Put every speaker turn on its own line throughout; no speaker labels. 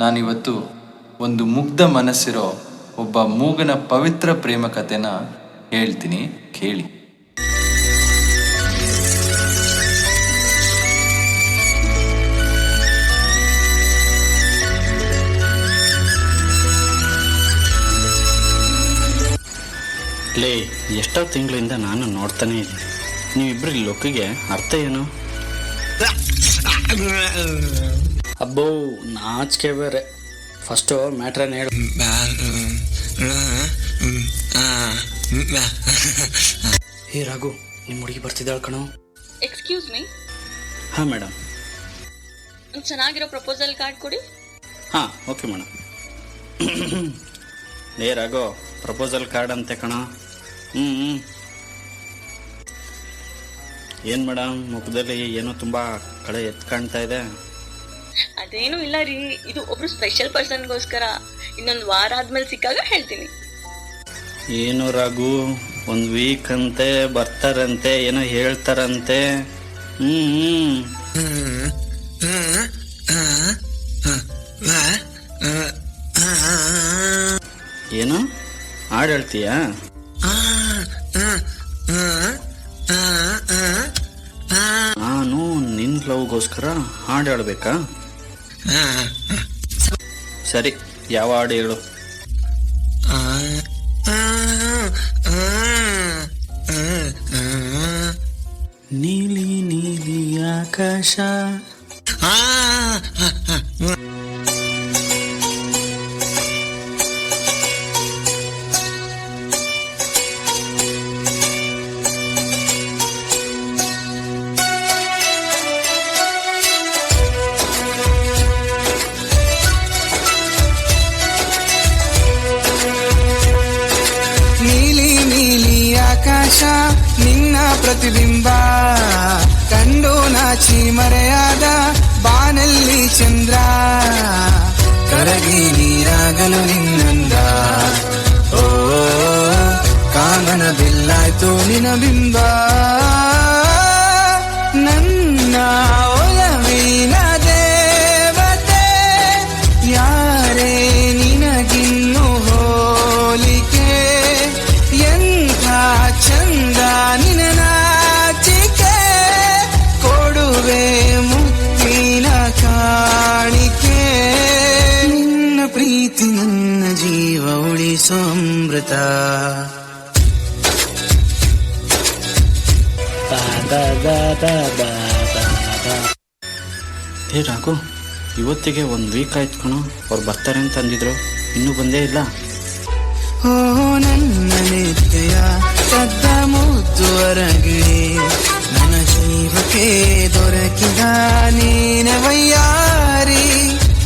ನಾನಿವತ್ತು ಒಂದು ಮುಗ್ಧ ಮನಸ್ಸಿರೋ ಒಬ್ಬ ಮೂಗನ ಪವಿತ್ರ ಪ್ರೇಮ ಕಥೆನ ಹೇಳ್ತೀನಿ, ಕೇಳಿ.
ಲೇ, ಎಷ್ಟೋ ತಿಂಗಳಿಂದ ನಾನು ನೋಡ್ತಾನೆ ಇದ್ದೀನಿ. ನೀವಿಬ್ಬರು ಲುಕ್ಕಿಗೆ ಅರ್ಥ ಏನು? ಅಬ್ಬೋ, ನಾಚಿಕೆ ಬೇರೆ. ಫಸ್ಟು ಮ್ಯಾಟ್ರನ್ನ ಹೇಳು. ಹೇ ರಾಘು, ನಿಮ್ಮ ಹುಡುಗಿ ಬರ್ತಿದ್ದಾಳೆ ಕಣೋ.
Excuse me.
ಹಾಂ ಮೇಡಮ್.
ಒಂದು ಚೆನ್ನಾಗಿರೋ ಪ್ರಪೋಸಲ್ ಕಾರ್ಡ್ ಕೊಡಿ.
ಹಾಂ, ಓಕೆ ಮೇಡಮ್. ಲೇ ರಾಘು, ಪ್ರಪೋಸಲ್ ಕಾರ್ಡ್ ಅಂತೆ ಕಣ. ಏನು ಮೇಡಮ್, ಮುಖದಲ್ಲಿ ಏನೋ ತುಂಬ ಕಳೆ ಎತ್ತು ಕಾಣ್ತಾ ಇದೆ.
ಅದೇನೂ ಇಲ್ಲ ರೀ, ಇದು ಒಬ್ರು ಸ್ಪೆಷಲ್ ಪರ್ಸನ್ಗೋಸ್ಕರ. ಇನ್ನೊಂದು ವಾರ ಆದ್ಮೇಲೆ ಸಿಕ್ಕಾಗ ಹೇಳ್ತೀನಿ.
ಏನು ರಾಘು, ಒಂದು ವೀಕ್ ಅಂತೆ ಬರ್ತಾರಂತೆ, ಏನೋ ಹೇಳ್ತಾರಂತೆ. ಏನು ಹಾಡು ಹೇಳ್ತೀಯಾ? ನಾನು ನಿನ್ನ ಲವ್ಗೋಸ್ಕರ ಹಾಡು ಹೇಳ್ಬೇಕಾ? ಸರಿ, ಯಾವ ಹಾಡು ಹೇಳು. ನೀಲಿ ನೀಲಿ ಆಕಾಶ.
ನಿನ್ನ ಪ್ರತಿಬಿಂಬ ಕಂಡು ನಾಚಿ ಮರೆಯಾದ ಬಾನಲ್ಲಿ ಚಂದ್ರ, ಕರಗಿ ನೀರಾಗಲು ನಿನ್ನಂದ. ಓ ಕಾಮನ ಬಿಲ್ಲಾಯ್ತು ನಿನ ಬಿಂಬ, ನನ್ನ ಒಲವಿನ ದೇವತೆ ಯಾರೇ ನಿನಗಿನ್ನು ಹೋಲಿಕೆ. ಎಂಥ ಚಂದ ನಿನ ನಾಚಿಕೆ, ಕೊಡುವೆ ಮುತ್ತಿನ ಕಾಣಿಕೆ. ನಿನ್ನ ಪ್ರೀತಿ ನನ್ನ ಜೀವ ಉಳಿಸೋ ಅಮೃತ.
ಹೇ ರಾಘು, ಇವತ್ತಿಗೆ ಒಂದು ವೀಕ್ ಆಯ್ತು ಕಣೋ. ಅವ್ರು ಬರ್ತಾರೆ ಅಂತ ಅಂದಿದ್ರು, ಇನ್ನೂ ಬಂದೇ ಇಲ್ಲ.
ಓ ನನ್ನ ನಿತ್ಯ ಕದ್ದ ಮುದ್ದುವರಗಿಳಿ, ನನ್ನ ಜೀವಕ್ಕೆ ದೊರಕಿದ ನೀನೆ ವಯ್ಯಾರಿ.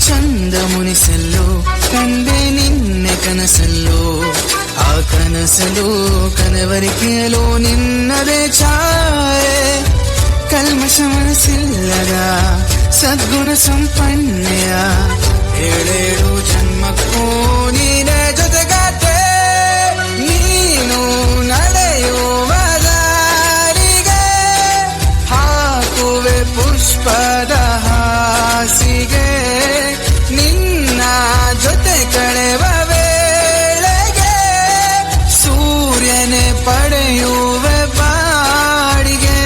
ಚಂದ ಮುನಿಸಲು ಕಂಡೆ ನಿನ್ನೆ ಕನಸಲ್ಲೂ, ಆ ಕನಸಲು ಕನವರಿಕೆಯಲು ನಿನ್ನದೇ ಛಾಯೆ. ಕಲ್ಮಶ ಮನಸ್ಸಿಲ್ಲದ ಸದ್ಗುಣ ಸಂಪನ್ನೆಯ, ಏಳೇಳು ಜನ್ಮಕ್ಕೂ ನೀನೇ ಜೊತೆಗಾತೆ. ನೀನು ನಡೆಯುವ ದಾರಿಗೆ ಹಾಕುವೆ ಪುಷ್ಪದ ಹಾಸಿಗೆ. ನಿನ್ನ ಜೊತೆ ಕಳೆವ ವೇಳೆಗೆ ಸೂರ್ಯನೇ ಪಡೆಯುವೆ ಬಾಡಿಗೆ.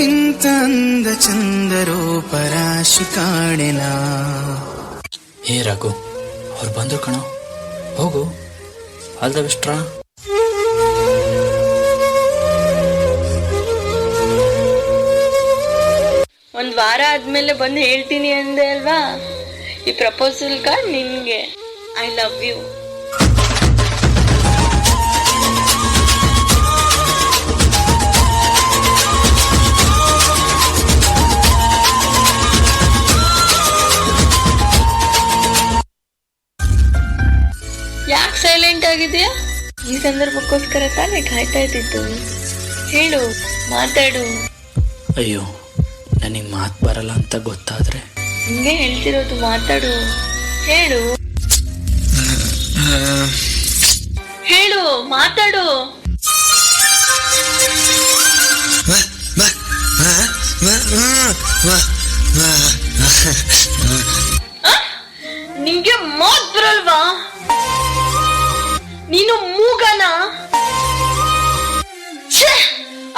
ಇಂತಂದ ಚಂದರೂಪ ರಾಶಿ ಕಾಣೆನ.
ಹೇ ರಾಘು, ಅವ್ರು ಬಂದ್ರು ಕಣೋ, ಹೋಗು. ಆಲ್ ದ ಬೆಸ್ಟ್ ರಾ.
ಒಂದು ವಾರ ಆದ್ಮೇಲೆ ಬಂದು ಹೇಳ್ತೀನಿ ಅಂದೆ ಅಲ್ವಾ? ಈ ಪ್ರಪೋಸಲ್ ಕಾರ್ಡ್ ನಿನ್ಗೆ. I love you. ಯಾಕೆ ಸೈಲೆಂಟ್ ಆಗಿದೆಯಾ? ಈ ಸಂದರ್ಭಕ್ಕೋಸ್ಕರ ತಾನೇ ಕಾಯ್ತಾ ಇದ್ದಿದ್ದು. ಹೇಳು, ಮಾತಾಡು.
ಅಯ್ಯೋ, ನನಗೆ ಮಾತು ಬರಲ್ಲ ಅಂತ ಗೊತ್ತಾದ್ರೆ
ಹಿಂಗೆ ಹೇಳ್ತಿರೋದು. ಮಾತಾಡು, ಹೇಳು ಹೇಳು, ಮಾತಾಡು.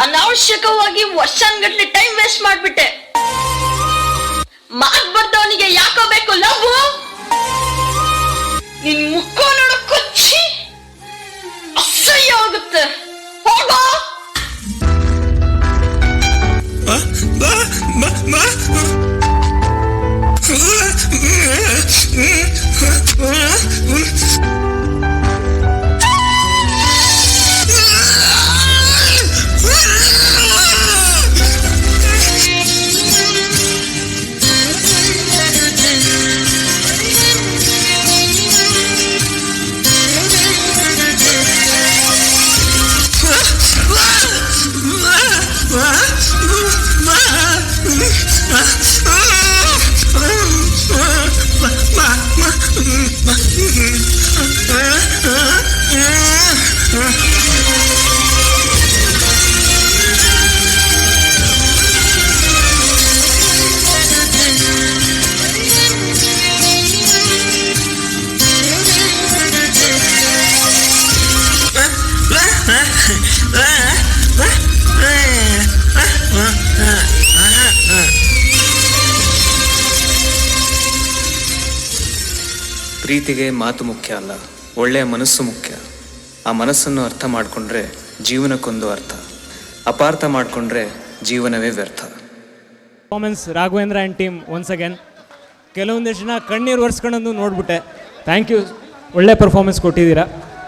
ಅನಾವಶ್ಯಕವಾಗಿ ವರ್ಷಾನ್ಗಟ್ಲೆ ಟೈಮ್ ವೇಸ್ಟ್ ಮಾಡ್ಬಿಟ್ಟೆ. ಮಾತ್ ಬರ್ದವನಿಗೆ ಯಾಕೋ ಬೇಕು ಲವ್? ನಿನ್ ಮುಖ ನೋಡಕ್ ಕೊಚ್ಚಿ ಅಸಹ್ಯ ಆಗುತ್ತೆ. ಹೋಗೋ.
ಪ್ರೀತಿಗೆ ಮಾತು ಮುಖ್ಯ ಅಲ್ಲ, ಒಳ್ಳೆಯ ಮನಸ್ಸು ಮುಖ್ಯ. ಆ ಮನಸ್ಸನ್ನು ಅರ್ಥ ಮಾಡಿಕೊಂಡ್ರೆ ಜೀವನಕ್ಕೊಂದು ಅರ್ಥ, ಅಪಾರ್ಥ ಮಾಡಿಕೊಂಡ್ರೆ ಜೀವನವೇ ವ್ಯರ್ಥ.
Performance Raghavendra and team once again. ಕೆಲವೊಂದಿಷ್ಟು ಜನ ಕಣ್ಣೀರು ಒರೆಸ್ಕೊಳ್ಳೋದು ನೋಡ್ಬಿಟ್ಟೆ. ಥ್ಯಾಂಕ್ ಯು, ಒಳ್ಳೆ ಪರ್ಫಾರ್ಮೆನ್ಸ್ ಕೊಟ್ಟಿದ್ದೀರಾ.